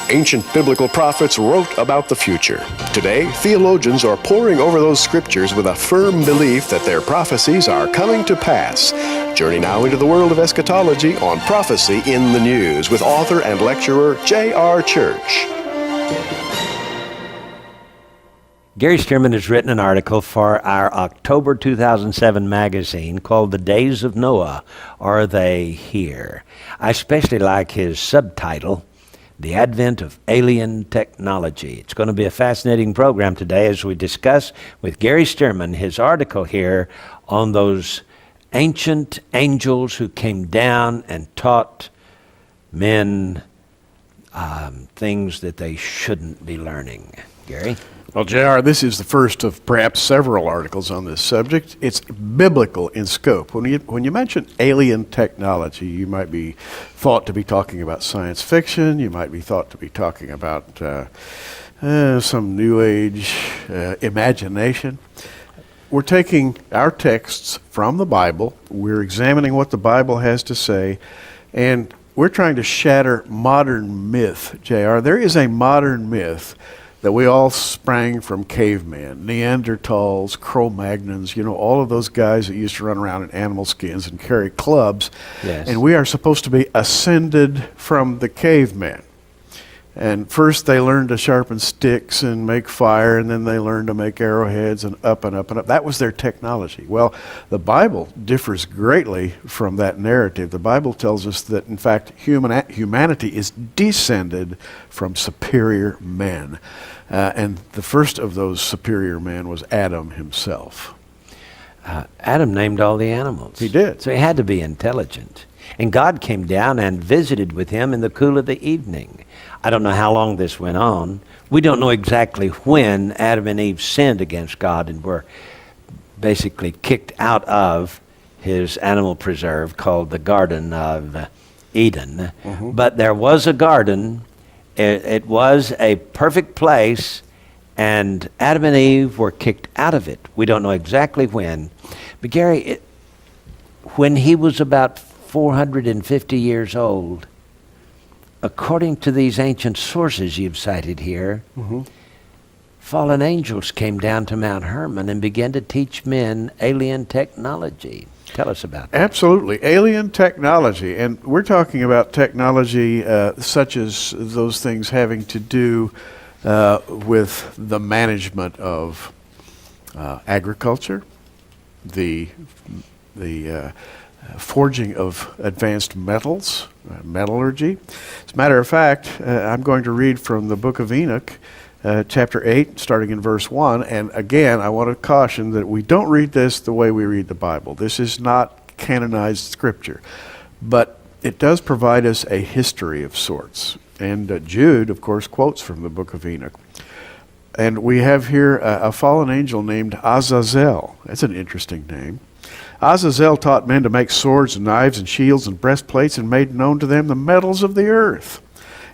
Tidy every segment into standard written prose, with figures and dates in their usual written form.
Ancient biblical prophets wrote about the future. Today, theologians are poring over those scriptures with a firm belief that their prophecies are coming to pass. Journey now into the world of eschatology on Prophecy in the News with author and lecturer J.R. Church. Gary Stearman has written an article for our October 2007 magazine called The Days of Noah. Are They Here? I especially like his subtitle, The Advent of Alien Technology. It's going to be a fascinating program today as we discuss with Gary Stearman his article here on those ancient angels who came down and taught men things that they shouldn't be learning. Gary? Well, J.R., this is the first of perhaps several articles on this subject. It's biblical in scope. When you mention alien technology, you might be thought to be talking about science fiction. You might be thought to be talking about some New Age imagination. We're taking our texts from the Bible. We're examining what the Bible has to say, and we're trying to shatter modern myth, J.R. There is a modern myth that we all sprang from cavemen, Neanderthals, Cro-Magnons, all of those guys that used to run around in animal skins and carry clubs. Yes. And we are supposed to be ascended from the cavemen. And first they learned to sharpen sticks and make fire, and then they learned to make arrowheads and up and up and up. That was their technology. Well, the Bible differs greatly from that narrative. The Bible tells us that, in fact, humanity is descended from superior men. And the first of those superior men was Adam himself. Adam named all the animals. He did. So he had to be intelligent. And God came down and visited with him in the cool of the evening. I don't know how long this went on. We don't know exactly when Adam and Eve sinned against God and were basically kicked out of his animal preserve called the Garden of Eden. Mm-hmm. But there was a garden. It was a perfect place, and Adam and Eve were kicked out of it. We don't know exactly when. But Gary, when he was about 450 years old, according to these ancient sources you've cited here, mm-hmm. fallen angels came down to Mount Hermon and began to teach men alien technology. Tell us about that. Absolutely. Alien technology. And we're talking about technology such as those things having to do with the management of agriculture, the forging of advanced metals, metallurgy. As a matter of fact, I'm going to read from the book of Enoch, chapter 8, starting in verse 1. And again, I want to caution that we don't read this the way we read the Bible. This is not canonized scripture. But it does provide us a history of sorts. And Jude, of course, quotes from the book of Enoch. And we have here a fallen angel named Azazel. That's an interesting name. Azazel taught men to make swords and knives and shields and breastplates, and made known to them the metals of the earth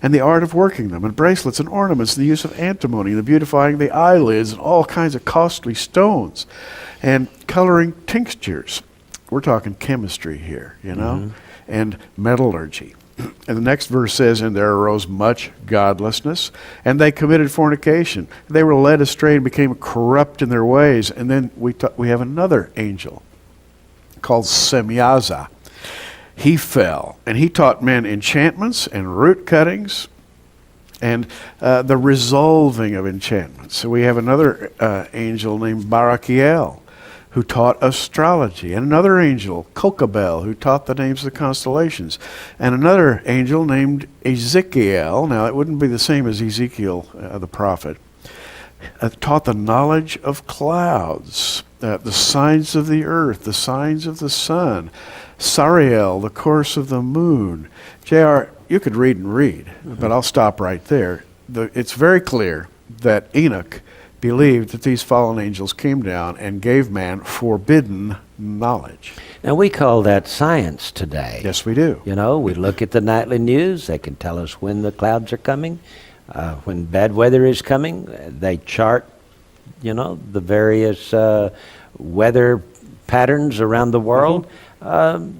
and the art of working them, and bracelets and ornaments, the use of antimony, and the beautifying the eyelids, and all kinds of costly stones, and coloring tinctures. We're talking chemistry here, mm-hmm. and metallurgy. And the next verse says, and there arose much godlessness, and they committed fornication. They were led astray and became corrupt in their ways. And then we have another angel called Semyaza. He fell, and he taught men enchantments and root cuttings and the resolving of enchantments. So we have another angel named Barachiel, who taught astrology, and another angel, Kokabel, who taught the names of the constellations, and another angel named Ezekiel. Now, it wouldn't be the same as Ezekiel, the prophet, taught the knowledge of clouds, the signs of the earth, the signs of the sun, Sariel, the course of the moon. J.R., you could read and read, but I'll stop right there. It's very clear that Enoch believed that these fallen angels came down and gave man forbidden knowledge. Now, we call that science today. Yes, we do. We look at the nightly news. They can tell us when the clouds are coming, when bad weather is coming. They chart, the various weather patterns around the world. Mm-hmm.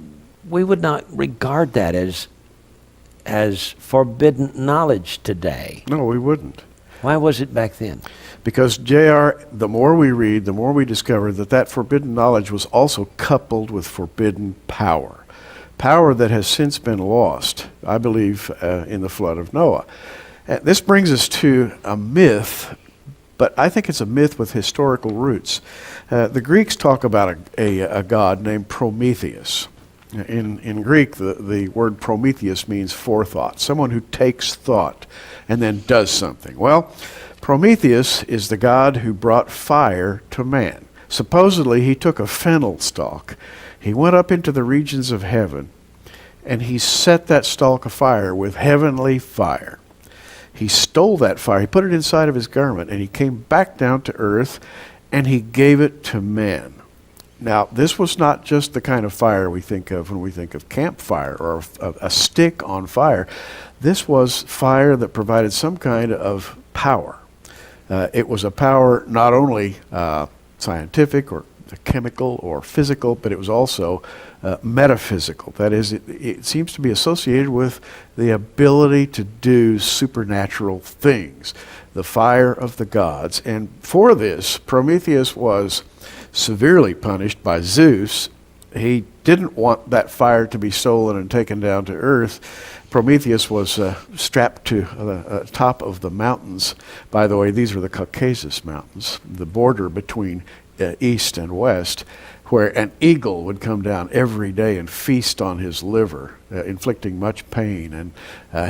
We would not regard that as as forbidden knowledge today. No, we wouldn't. Why was it back then? Because, J.R., the more we read, the more we discover that that forbidden knowledge was also coupled with forbidden power. Power that has since been lost, I believe, in the flood of Noah. This brings us to a myth, but I think it's a myth with historical roots. The Greeks talk about a god named Prometheus. In Greek, the word Prometheus means forethought, someone who takes thought and then does something. Well, Prometheus is the god who brought fire to man. Supposedly, he took a fennel stalk. He went up into the regions of heaven, and he set that stalk afire with heavenly fire. He stole that fire. He put it inside of his garment, and he came back down to earth, and he gave it to man. Now, this was not just the kind of fire we think of when we think of campfire or a stick on fire. This was fire that provided some kind of power. It was a power not only scientific or chemical or physical, but it was also metaphysical. That is, it seems to be associated with the ability to do supernatural things, the fire of the gods. And for this, Prometheus was severely punished by Zeus. He didn't want that fire to be stolen and taken down to earth. Prometheus was strapped to the top of the mountains. By the way, these are the Caucasus Mountains, the border between east and west, where an eagle would come down every day and feast on his liver, inflicting much pain. And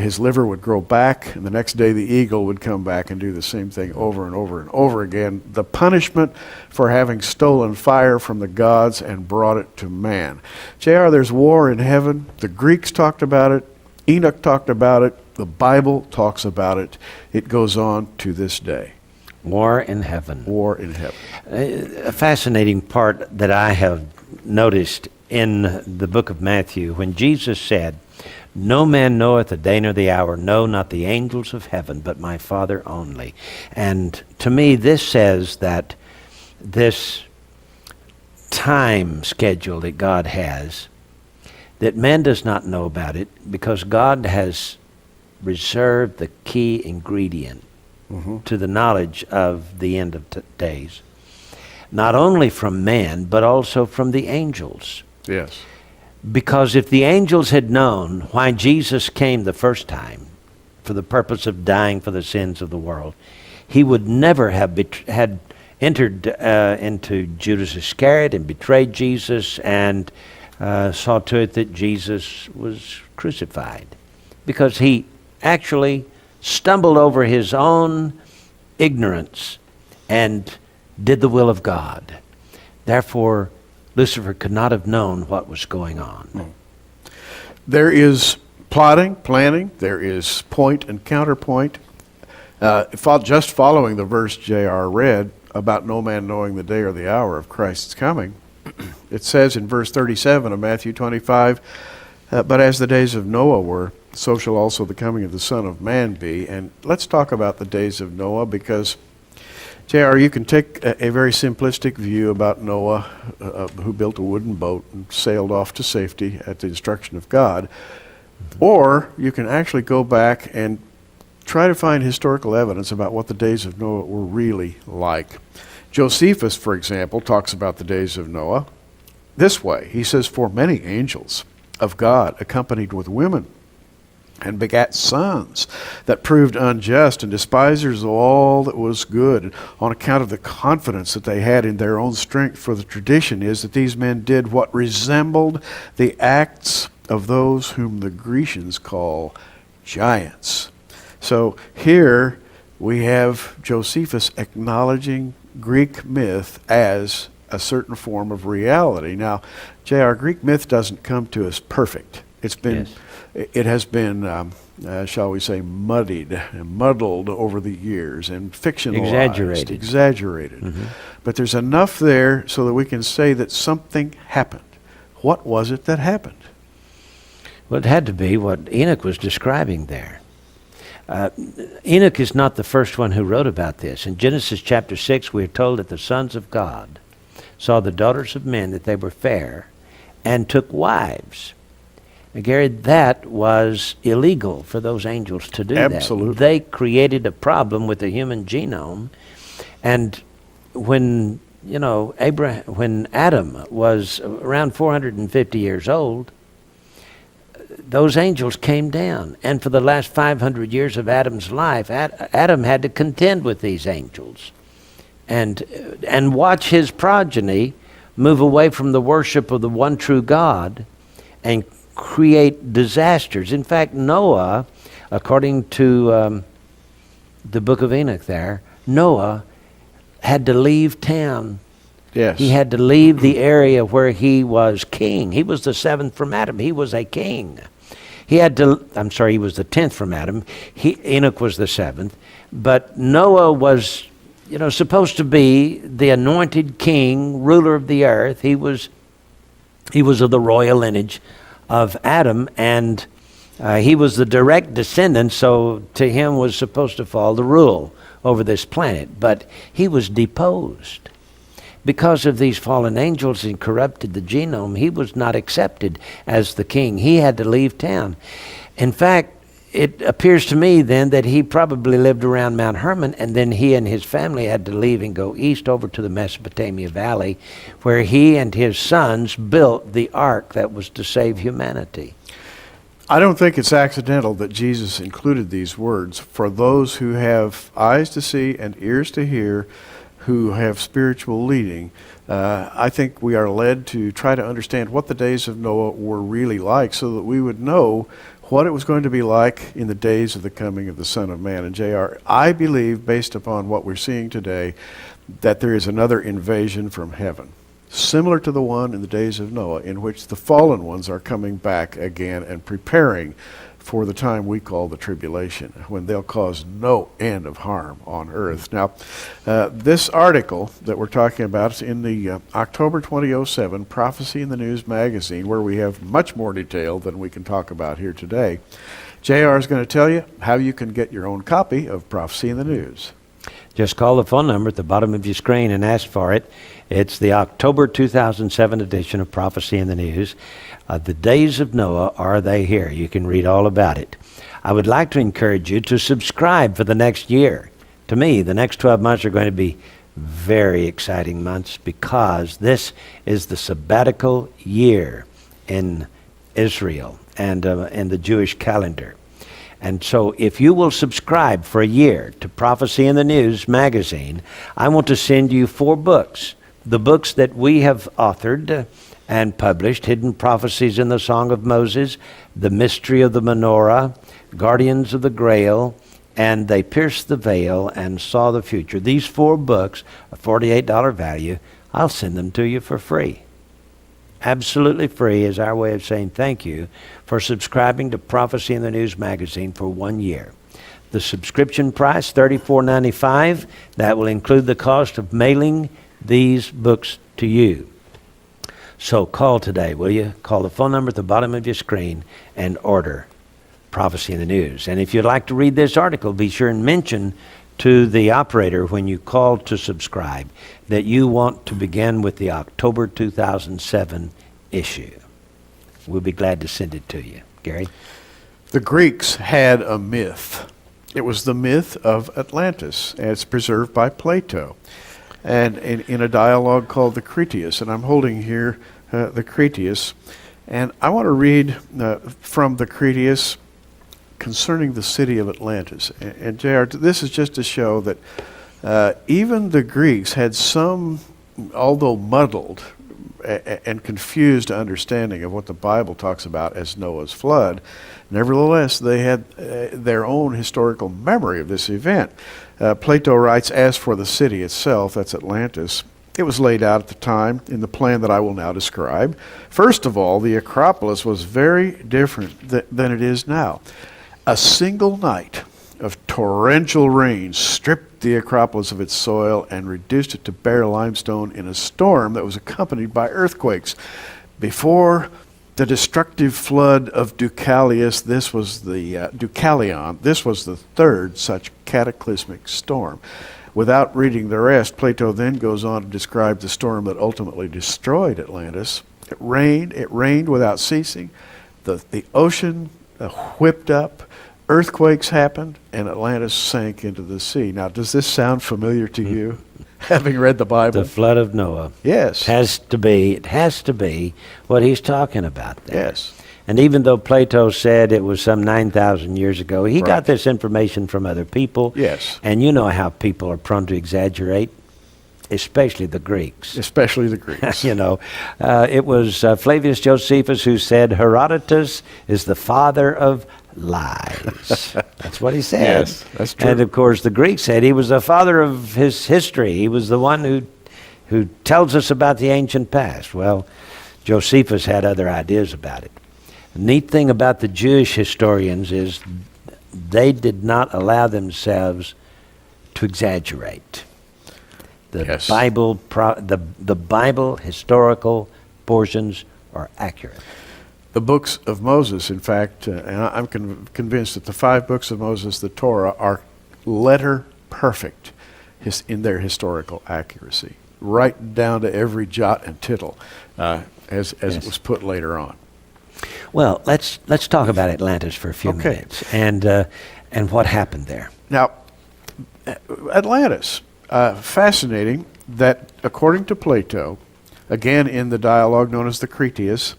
his liver would grow back, and the next day the eagle would come back and do the same thing over and over and over again. The punishment for having stolen fire from the gods and brought it to man. J.R., there's war in heaven. The Greeks talked about it. Enoch talked about it. The Bible talks about it. It goes on to this day. War in heaven. War in heaven. A fascinating part that I have noticed in the book of Matthew, when Jesus said, "No man knoweth the day nor the hour, no, not the angels of heaven, but my Father only." And to me, this says that this time schedule that God has, that man does not know about it, because God has reserved the key ingredient to the knowledge of the end of days, not only from man, but also from the angels. Yes. Because if the angels had known why Jesus came the first time, for the purpose of dying for the sins of the world, he would never have had entered into Judas Iscariot and betrayed Jesus and saw to it that Jesus was crucified. Because he actually stumbled over his own ignorance and did the will of God. Therefore, Lucifer could not have known what was going on. There is plotting, planning. There is point and counterpoint. Just following the verse J.R. read about no man knowing the day or the hour of Christ's coming, it says in verse 37 of Matthew 25, but as the days of Noah were, so shall also the coming of the Son of Man be. And let's talk about the days of Noah, because, J.R., you can take a very simplistic view about Noah, who built a wooden boat and sailed off to safety at the instruction of God. Or you can actually go back and try to find historical evidence about what the days of Noah were really like. Josephus, for example, talks about the days of Noah this way. He says, "For many angels of God accompanied with women, and begat sons that proved unjust and despisers of all that was good, on account of the confidence that they had in their own strength. For the tradition is that these men did what resembled the acts of those whom the Grecians call giants." So here we have Josephus acknowledging Greek myth as a certain form of reality. Now, J.R., Greek myth doesn't come to us perfect. It's been, it has been, shall we say, muddied and muddled over the years and fictionalized, exaggerated. Mm-hmm. But there's enough there so that we can say that something happened. What was it that happened? Well, it had to be what Enoch was describing there. Enoch is not the first one who wrote about this. In Genesis chapter 6, we are told that the sons of God saw the daughters of men, that they were fair, and took wives. Gary, that was illegal for those angels to do Absolutely. that. They created a problem with the human genome. And when, when Adam was around 450 years old, those angels came down. And for the last 500 years of Adam's life, Adam had to contend with these angels and watch his progeny move away from the worship of the one true God and create disasters. In fact, Noah, according to the book of Enoch there, Noah had to leave town. Yes. He had to leave the area where he was king. He was the seventh from Adam. He was a king. He was the 10th from Adam. Enoch was the seventh. But Noah was, supposed to be the anointed king, ruler of the earth. He was of the royal lineage of Adam, and he was the direct descendant, so to him was supposed to fall the rule over this planet. But he was deposed. Because of these fallen angels and corrupted the genome, he was not accepted as the king. He had to leave town. In fact, it appears to me then that he probably lived around Mount Hermon, and then he and his family had to leave and go east over to the Mesopotamia Valley, where he and his sons built the ark that was to save humanity. I don't think it's accidental that Jesus included these words. For those who have eyes to see and ears to hear, who have spiritual leading, I think we are led to try to understand what the days of Noah were really like so that we would know what it was going to be like in the days of the coming of the Son of Man. And JR, I believe, based upon what we're seeing today, that there is another invasion from heaven, similar to the one in the days of Noah, in which the fallen ones are coming back again and preparing for the time we call the tribulation, when they'll cause no end of harm on earth. Now, this article that we're talking about is in the October 2007 Prophecy in the News magazine, where we have much more detail than we can talk about here today. JR is going to tell you how you can get your own copy of Prophecy in the News. Just call the phone number at the bottom of your screen and ask for it. It's the October 2007 edition of Prophecy in the News. The days of Noah, are they here? You can read all about it. I would like to encourage you to subscribe for the next year. To me, the next 12 months are going to be very exciting months, because this is the sabbatical year in Israel and in the Jewish calendar. And so if you will subscribe for a year to Prophecy in the News magazine, I want to send you 4 books. The books that we have authored and published: Hidden Prophecies in the Song of Moses, The Mystery of the Menorah, Guardians of the Grail, and They Pierced the Veil and Saw the Future. These 4 books, a $48 value, I'll send them to you for free. Absolutely free, is our way of saying thank you for subscribing to Prophecy in the News magazine for 1 year. The subscription price, $34.95. That will include the cost of mailing these books to you. So call today, will you? Call the phone number at the bottom of your screen and order Prophecy in the News. And if you'd like to read this article, be sure and mention to the operator when you call to subscribe that you want to begin with the October 2007 issue. We'll be glad to send it to you. Gary? The Greeks had a myth. It was the myth of Atlantis, as preserved by Plato, and in a dialogue called the Critias. And I'm holding here the Critias, and I want to read from the Critias concerning the city of Atlantis. And JR, this is just to show that even the Greeks had some, although muddled and confused understanding of what the Bible talks about as Noah's flood. Nevertheless, they had their own historical memory of this event. Plato writes, as for the city itself, that's Atlantis, it was laid out at the time in the plan that I will now describe. First of all, the Acropolis was very different than it is now. A single night of torrential rain stripped the Acropolis of its soil and reduced it to bare limestone in a storm that was accompanied by earthquakes. Before the destructive flood of Deucalion, this was the third such cataclysmic storm. Without reading the rest, Plato then goes on to describe the storm that ultimately destroyed Atlantis. It rained without ceasing. the ocean whipped up, earthquakes happened, and Atlantis sank into the sea. Now, does this sound familiar to you, having read the Bible? The flood of Noah. Yes. It has to be what he's talking about there. Yes. And even though Plato said it was some 9,000 years ago, he Right. got this information from other people. Yes. And you know how people are prone to exaggerate, especially the Greeks. Especially the Greeks. You know, it was Flavius Josephus who said Herodotus is the father of lies. That's what he said. Yes, that's true. And of course, the Greeks said he was the father of his history. He was the one who tells us about the ancient past. Well, Josephus had other ideas about it. The neat thing about the Jewish historians is they did not allow themselves to exaggerate. The Yes. Bible, the Bible historical portions are accurate. The books of Moses, in fact, and I'm convinced that the 5 books of Moses, the Torah, are letter perfect in their historical accuracy, right down to every jot and tittle, as it was put later on. Well, let's talk about Atlantis for a few Okay. minutes and what happened there. Now, Atlantis, fascinating that according to Plato, again in the dialogue known as the Critias,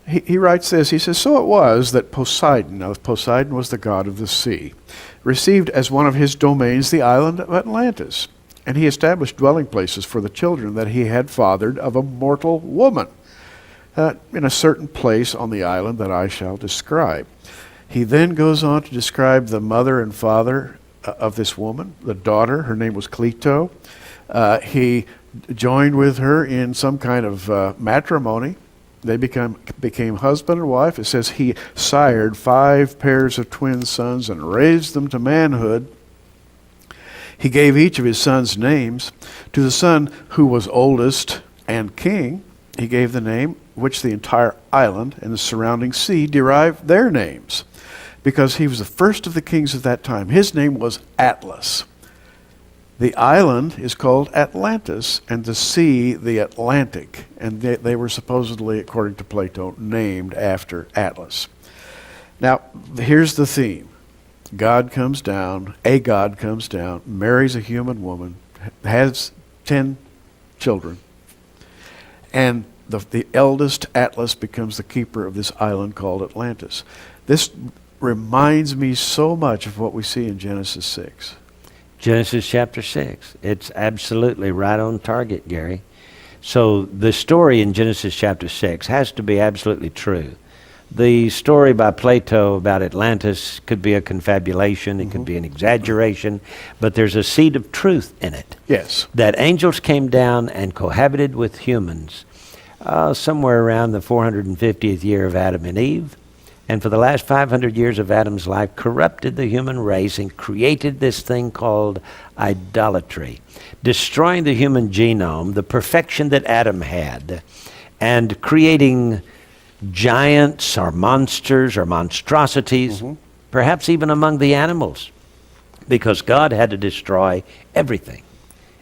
he writes this. He says, "So it was that Poseidon," now Poseidon was the god of the sea, "received as one of his domains the island of Atlantis, and he established dwelling places for the children that he had fathered of a mortal woman, in a certain place on the island that I shall describe." He then goes on to describe the mother and father of this woman, the daughter. Her name was Cleito. He joined with her in some kind of matrimony. They became husband and wife. It says he sired 5 pairs of twin sons and raised them to manhood. He gave each of his sons names. To the son who was oldest and king, he gave the name which the entire island and the surrounding sea derived their names, because he was the first of the kings of that time. His name was Atlas. The island is called Atlantis, and the sea the Atlantic, and they were supposedly, according to Plato, named after Atlas. Now, here's the theme. a God comes down, marries a human woman, has 10 children, and the eldest, Atlas, becomes the keeper of this island called Atlantis. This reminds me so much of what we see in Genesis 6. Genesis chapter 6. It's absolutely right on target, Gary. So the story in Genesis chapter 6 has to be absolutely true. The story by Plato about Atlantis could be a confabulation, it could be an exaggeration, but there's a seed of truth in it. Yes. That angels came down and cohabited with humans somewhere around the 450th year of Adam and Eve, and for the last 500 years of Adam's life corrupted the human race and created this thing called idolatry, destroying the human genome, the perfection that Adam had, and creating giants or monsters or monstrosities, perhaps even among the animals, because God had to destroy everything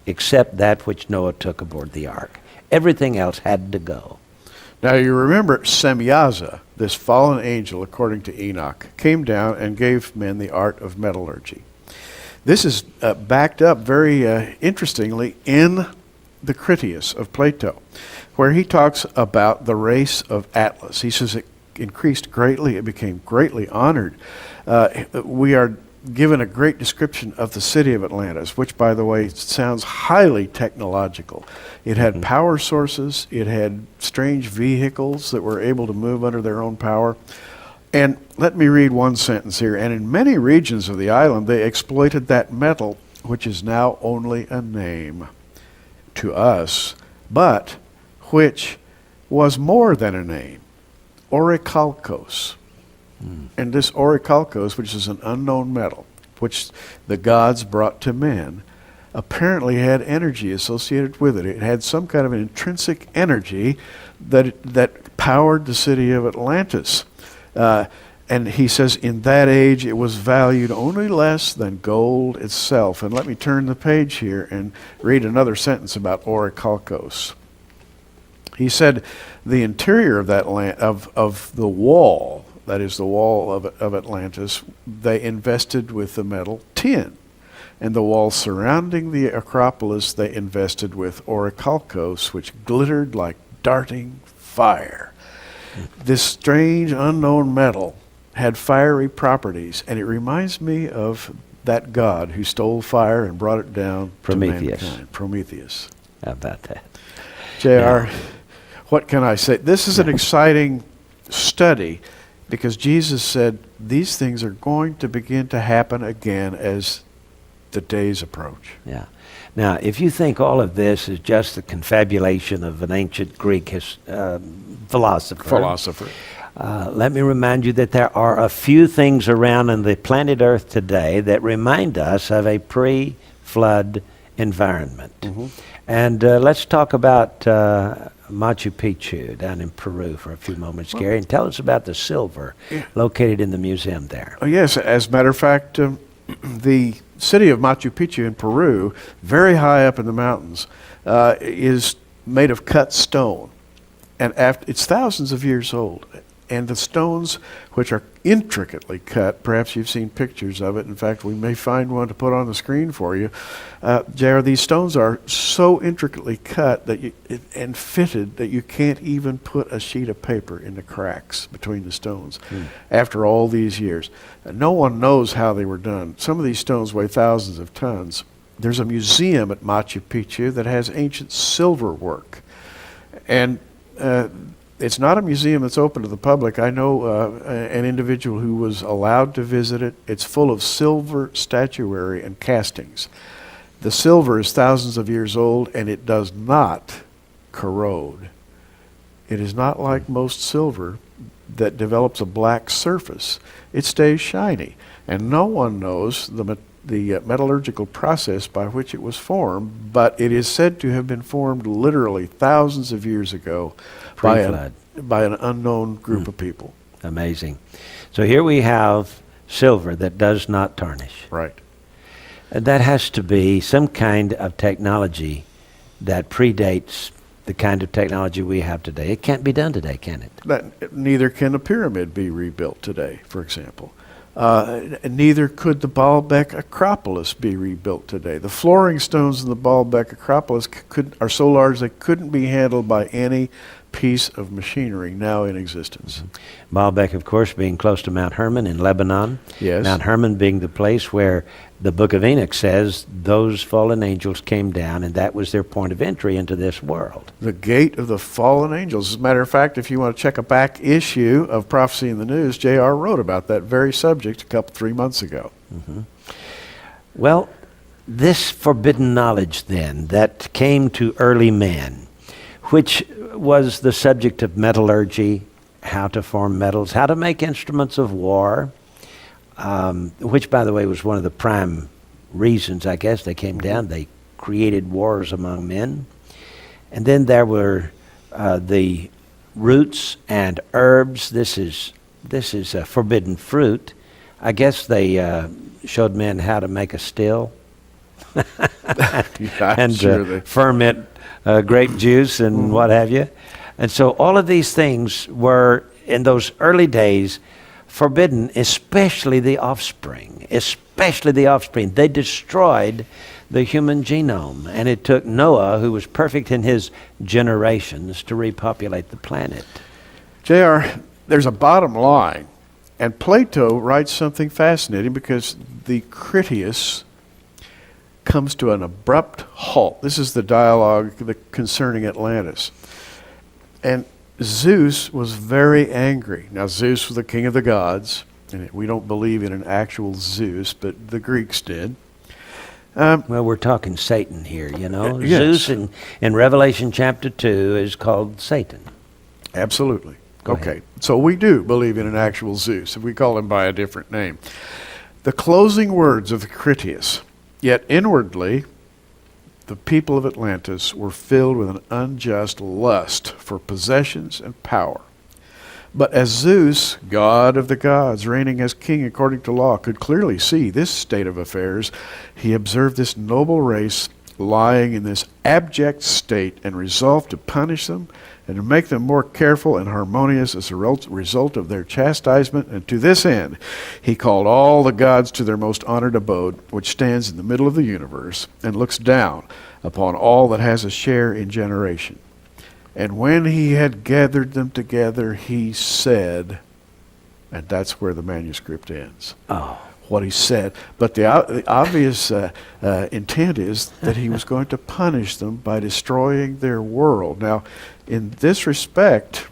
except that which Noah took aboard the ark. Everything else had to go. Now you remember Semyaza, this fallen angel, according to Enoch, came down and gave men the art of metallurgy. This is backed up very interestingly in the Critias of Plato, where he talks about the race of Atlas. He says it increased greatly, it became greatly honored. We are given a great description of the city of Atlantis, which, by the way, sounds highly technological. It had power sources, it had strange vehicles that were able to move under their own power. And let me read one sentence here. And in many regions of the island, they exploited that metal, which is now only a name to us, but which was more than a name, orichalcos. And this orichalcos, which is an unknown metal, which the gods brought to men, apparently had energy associated with it. It had some kind of an intrinsic energy that powered the city of Atlantis. And he says in that age it was valued only less than gold itself. And let me turn the page here and read another sentence about orichalcos. He said the interior of that of the wall, that is the wall of Atlantis, they invested with the metal tin. And the walls surrounding the Acropolis they invested with orichalcos, which glittered like darting fire. This strange unknown metal had fiery properties, and it reminds me of that god who stole fire and brought it down Prometheus. to mankind. Prometheus. How about that? JR, what can I say? This is an exciting study because Jesus said these things are going to begin to happen again as the days approach. Yeah. Now, if you think all of this is just the confabulation of an ancient Greek philosopher, let me remind you that there are a few things around on the planet Earth today that remind us of a pre-flood environment. And let's talk about Machu Picchu down in Peru for a few moments, Gary, and tell us about the silver located in the museum there. Oh, yes, as a matter of fact, the city of Machu Picchu in Peru, very high up in the mountains, is made of cut stone. And it's thousands of years old. And the stones, which are intricately cut, perhaps you've seen pictures of it. In fact, we may find one to put on the screen for you. JR, these stones are so intricately cut and fitted that you can't even put a sheet of paper in the cracks between the stones after all these years. No one knows how they were done. Some of these stones weigh thousands of tons. There's a museum at Machu Picchu that has ancient silver work. And it's not a museum that's open to the public. I know an individual who was allowed to visit it. It's full of silver statuary and castings. The silver is thousands of years old, and it does not corrode. It is not like most silver that develops a black surface. It stays shiny, and no one knows the metallurgical process by which it was formed, but it is said to have been formed literally thousands of years ago by an unknown group of people. Amazing. So here we have silver that does not tarnish. Right. And that has to be some kind of technology that predates the kind of technology we have today. It can't be done today, can it? Neither can a pyramid be rebuilt today, for example. Neither could the Baalbek Acropolis be rebuilt today. The flooring stones in the Baalbek Acropolis are so large they couldn't be handled by any piece of machinery now in existence. Baalbek, of course, being close to Mount Hermon in Lebanon. Yes. Mount Hermon being the place where the book of Enoch says those fallen angels came down, and that was their point of entry into this world. The gate of the fallen angels. As a matter of fact, if you want to check a back issue of Prophecy in the News, JR wrote about that very subject 3 months ago. Well, this forbidden knowledge then that came to early man, which was the subject of metallurgy, how to form metals, how to make instruments of war, which, by the way, was one of the prime reasons, I guess, they came down. They created wars among men. And then there were the roots and herbs. This is a forbidden fruit. I guess they showed men how to make a still and ferment grape juice and what have you. And so all of these things were, in those early days, forbidden, especially the offspring. They destroyed the human genome, and it took Noah, who was perfect in his generations, to repopulate the planet. JR, there's a bottom line, and Plato writes something fascinating because the Critias comes to an abrupt halt. This is the dialogue concerning Atlantis. And Zeus was very angry. Now, Zeus was the king of the gods, and we don't believe in an actual Zeus, but the Greeks did. Well, we're talking Satan here, you know. Yes. Zeus in Revelation chapter 2 is called Satan. Absolutely. Go Okay, ahead. so we do believe in an actual Zeus, if we call him by a different name. The closing words of the Critias, yet inwardly, the people of Atlantis were filled with an unjust lust for possessions and power. But as Zeus, god of the gods, reigning as king according to law, could clearly see this state of affairs, he observed this noble race lying in this abject state and resolved to punish them and to make them more careful and harmonious as a result of their chastisement. And to this end, he called all the gods to their most honored abode, which stands in the middle of the universe and looks down upon all that has a share in generation. And when he had gathered them together, he said, and that's where the manuscript ends. Oh. What he said. But the obvious intent is that he was going to punish them by destroying their world. Now, in this respect,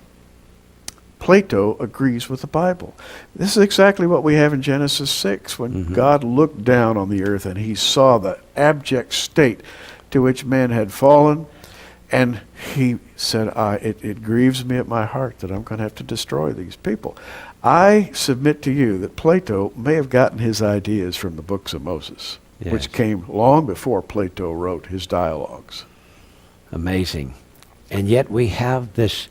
Plato agrees with the Bible. This is exactly what we have in Genesis 6, when God looked down on the earth and he saw the abject state to which man had fallen, and he said, it grieves me at my heart that I'm going to have to destroy these people. I submit to you that Plato may have gotten his ideas from the books of Moses, Yes. which came long before Plato wrote his dialogues. Amazing. And yet we have these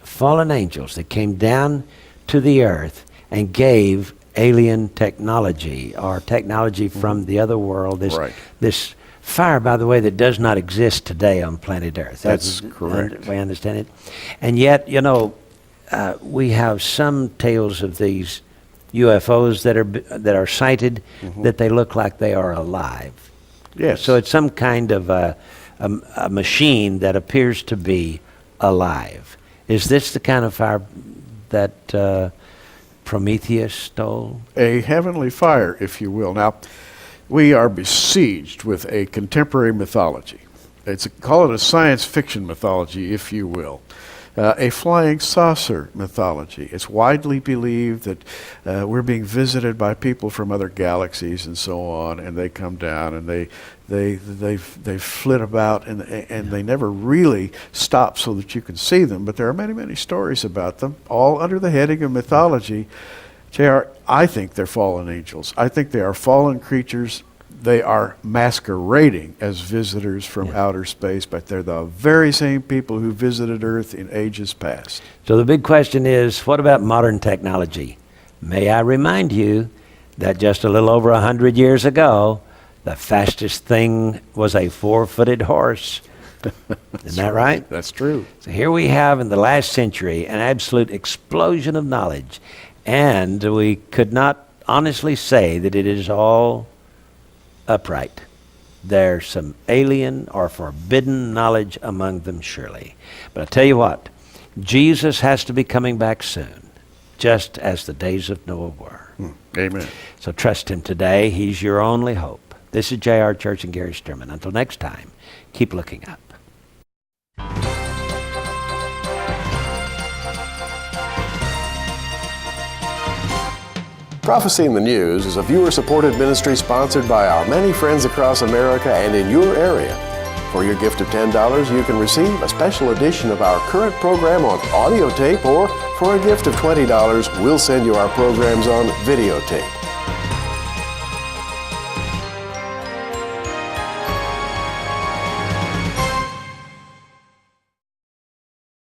fallen angels that came down to the earth and gave alien technology, or technology from the other world, this fire, by the way, that does not exist today on planet Earth. That's correct. We understand it. And yet, we have some tales of these UFOs that are sighted, that they look like they are alive. Yes. So it's some kind of a machine that appears to be alive. Is this the kind of fire that Prometheus stole? A heavenly fire, if you will. Now, we are besieged with a contemporary mythology. Call it a science fiction mythology, if you will. A flying saucer mythology. It's widely believed that we're being visited by people from other galaxies and so on, and they come down and they flit about and they never really stop so that you can see them. But there are many, many stories about them, all under the heading of mythology. J.R., I think they're fallen angels. I think they are fallen creatures. They are masquerading as visitors from outer space, but they're the very same people who visited Earth in ages past. So the big question is, what about modern technology? May I remind you that just a little over 100 years ago, the fastest thing was a 4-footed horse. Isn't that right? That's true. So here we have in the last century an absolute explosion of knowledge. And we could not honestly say that it is all upright. There's some alien or forbidden knowledge among them, surely. But I tell you what, Jesus has to be coming back soon, just as the days of Noah were. Amen. So trust him today. He's your only hope. This is J.R. Church and Gary Sturman. Until next time, keep looking up. Prophecy in the News is a viewer-supported ministry sponsored by our many friends across America and in your area. For your gift of $10, you can receive a special edition of our current program on audio tape, or for a gift of $20, we'll send you our programs on videotape.